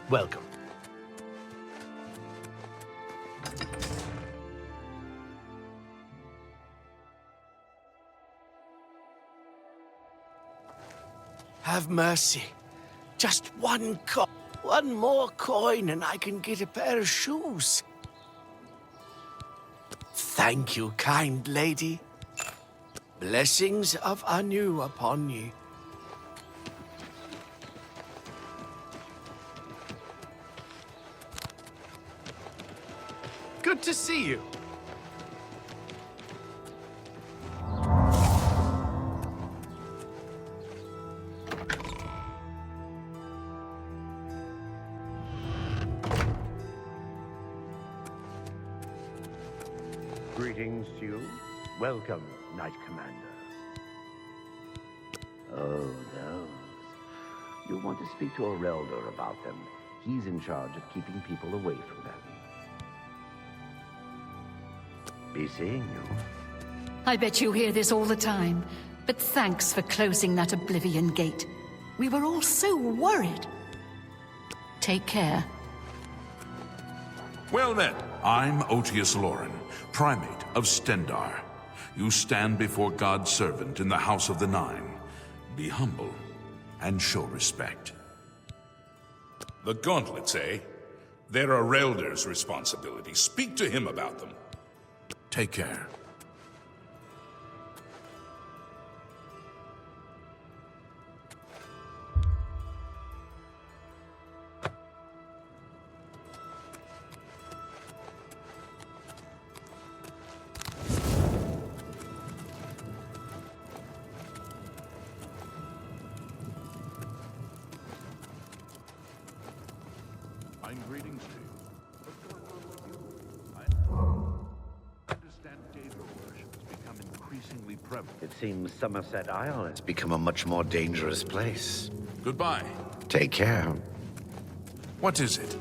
Welcome. Have mercy. Just one coin. One more coin and I can get a pair of shoes. Thank you, kind lady. Blessings of Anu upon ye. Good to see you. Greetings to you. Welcome, Knight Commander. Oh, those. You'll want to speak to Oreldur about them. He's in charge of keeping people away from them. Be seeing you. I bet you hear this all the time, but thanks for closing that Oblivion gate. We were all so worried. Take care. Well then, I'm Otius Loren, Primate of Stendar. You stand before God's servant in the House of the Nine. Be humble and show respect. The gauntlets, eh? They're Oreldur's responsibility. Speak to him about them. Take care. Greetings to you. What's going on with you? I understand Daedra worship has become increasingly prevalent. It seems Somerset Isle has become a much more dangerous place. Goodbye. Take care. What is it?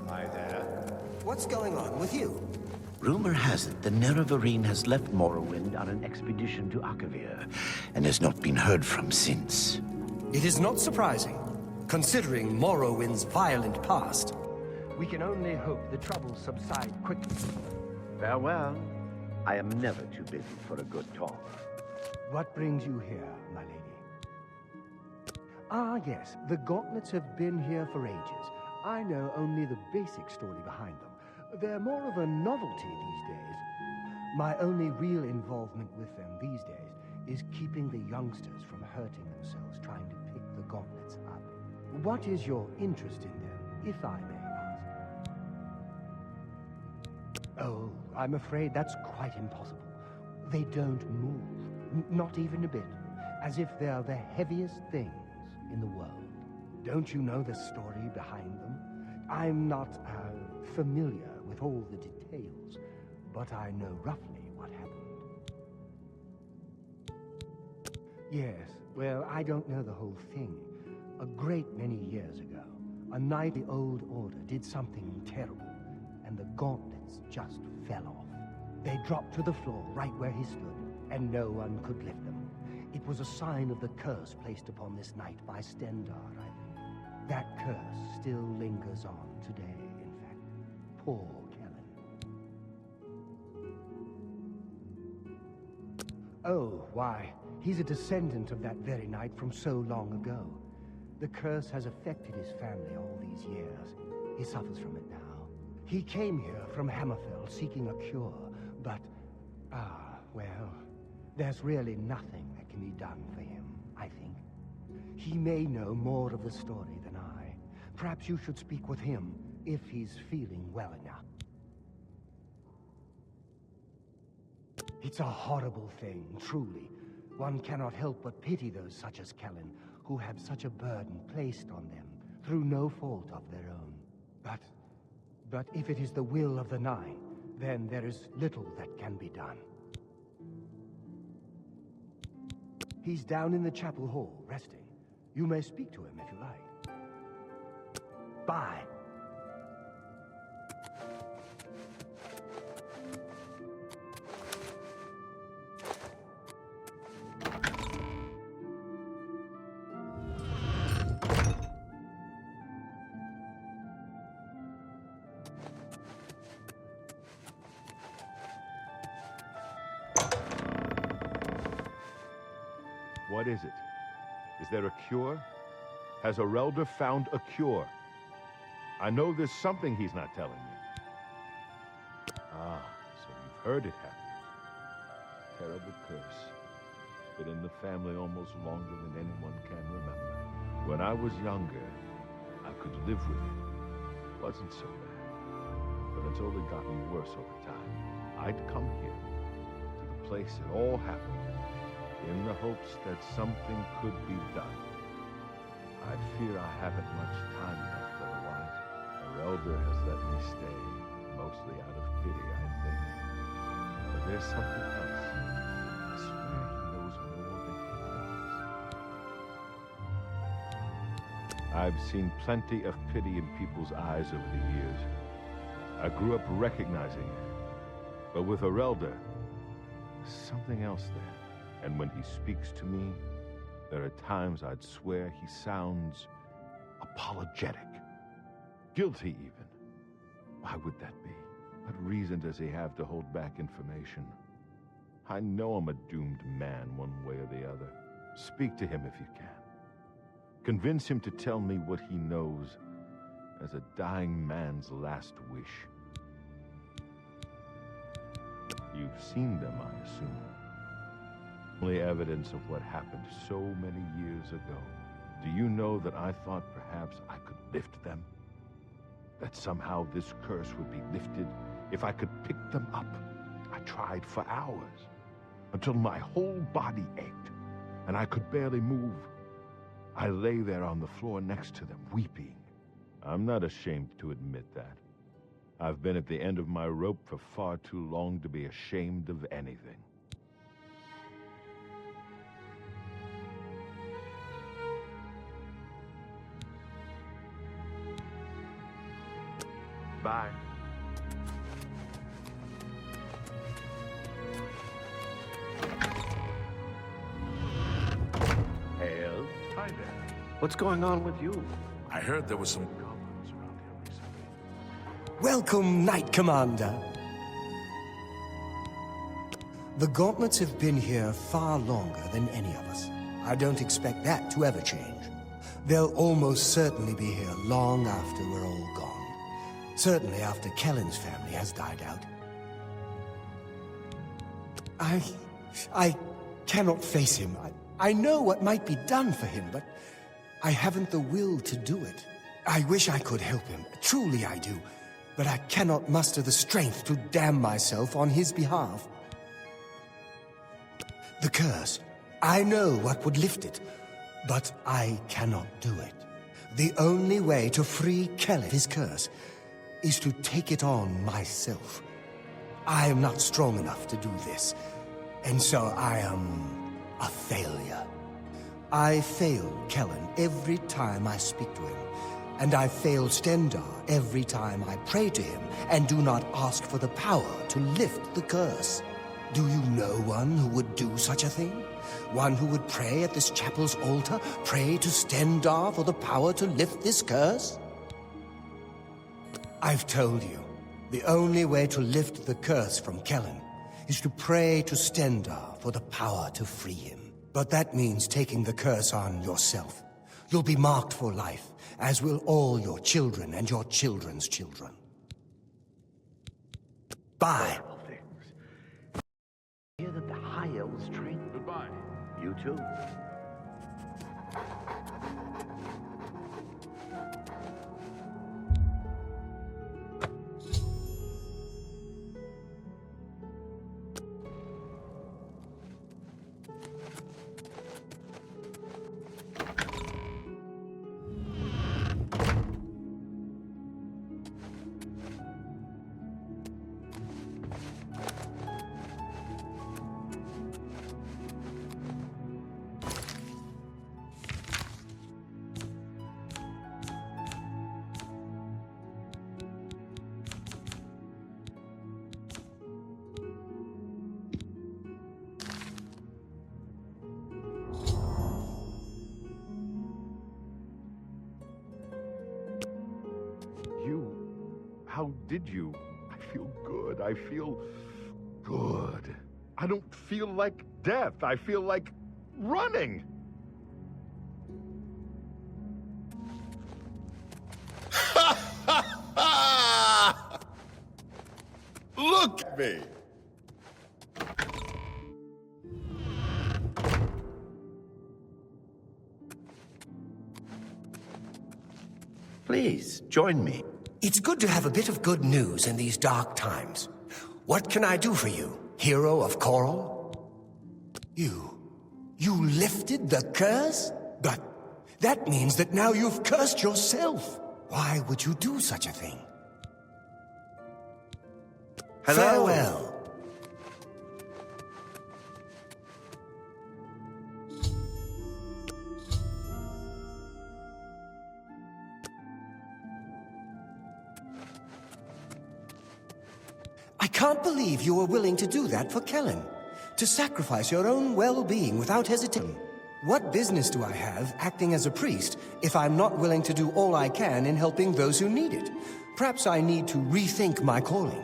Hi there. What's going on with you? Rumor has it the Nerevarine has left Morrowind on an expedition to Akavir, and has not been heard from since. It is not surprising, considering Morrowind's violent past. We can only hope the troubles subside quickly. Farewell. I am never too busy for a good talk. What brings you here, my lady? Ah, yes, the gauntlets have been here for ages. I know only the basic story behind them. They're more of a novelty these days. My only real involvement with them these days is keeping the youngsters from hurting themselves trying to pick the gauntlets up. What is your interest in them, if I may ask? Oh, I'm afraid that's quite impossible. They don't move, not even a bit, as if they're the heaviest things in the world. Don't you know the story behind them? I'm not familiar with all the details, but I know roughly what happened. Yes, well, I don't know the whole thing. A great many years ago, a knight of the Old Order did something terrible, and the gauntlets just fell off. They dropped to the floor right where he stood, and no one could lift them. It was a sign of the curse placed upon this knight by Stendar, I think. That curse still lingers on today, in fact. Poor Kellen. Oh, why, he's a descendant of that very knight from so long ago. The curse has affected his family all these years. He suffers from it now. He came here from Hammerfell seeking a cure, but, well, there's really nothing that can be done for him, I think. He may know more of the story than I. Perhaps you should speak with him, if he's feeling well enough. It's a horrible thing, truly. One cannot help but pity those such as Kellen, who have such a burden placed on them, through no fault of their own. But if it is the will of the Nine, then there is little that can be done. He's down in the chapel hall, resting. You may speak to him if you like. Bye. What is it? Is there a cure? Has Arelder found a cure? I know there's something he's not telling me. Ah, so you've heard it, have you? Terrible curse. Been in the family almost longer than anyone can remember. When I was younger, I could live with it. Wasn't so bad. But it's only gotten worse over time. I'd come here, to the place it all happened, in the hopes that something could be done. I fear I haven't much time left otherwise. Arelder has let me stay, mostly out of pity, I think. But there's something else. I swear he knows more than he tells. I've seen plenty of pity in people's eyes over the years. I grew up recognizing it. But with Arelder, there's something else there. And when he speaks to me, there are times I'd swear he sounds apologetic. Guilty, even. Why would that be? What reason does he have to hold back information? I know I'm a doomed man one way or the other. Speak to him if you can. Convince him to tell me what he knows as a dying man's last wish. You've seen them, I assume. Only evidence of what happened so many years ago. Do you know that I thought perhaps I could lift them? That somehow this curse would be lifted if I could pick them up? I tried for hours, until my whole body ached, and I could barely move. I lay there on the floor next to them, weeping. I'm not ashamed to admit that. I've been at the end of my rope for far too long to be ashamed of anything. Bye. Hail. Hi there. What's going on with you? I heard there was some goblins around here recently. Welcome, Knight Commander. The Gauntlets have been here far longer than any of us. I don't expect that to ever change. They'll almost certainly be here long after we're all gone. Certainly after Kellen's family has died out. I cannot face him. I know what might be done for him, but I haven't the will to do it. I wish I could help him. Truly I do. But I cannot muster the strength to damn myself on his behalf. The curse. I know what would lift it, but I cannot do it. The only way to free Kellen of his curse is to take it on myself. I am not strong enough to do this, and so I am a failure. I fail Kellen every time I speak to him, and I fail Stendar every time I pray to him and do not ask for the power to lift the curse. Do you know one who would do such a thing? One who would pray at this chapel's altar, pray to Stendar for the power to lift this curse? I've told you, the only way to lift the curse from Kellen is to pray to Stendar for the power to free him. But that means taking the curse on yourself. You'll be marked for life, as will all your children and your children's children. Bye. Hear that the High Elves train. Goodbye. You too. How did you? I feel good. I feel good. I don't feel like death. I feel like running. me. Please, join me. It's good to have a bit of good news in these dark times. What can I do for you, hero of Coral? You lifted the curse? But that means that now you've cursed yourself. Why would you do such a thing? Hello? Farewell. I can't believe you were willing to do that for Kellen. To sacrifice your own well-being without hesitation. What business do I have acting as a priest if I'm not willing to do all I can in helping those who need it? Perhaps I need to rethink my calling.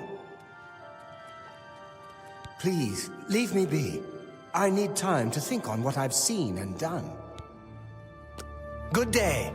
Please, leave me be. I need time to think on what I've seen and done. Good day.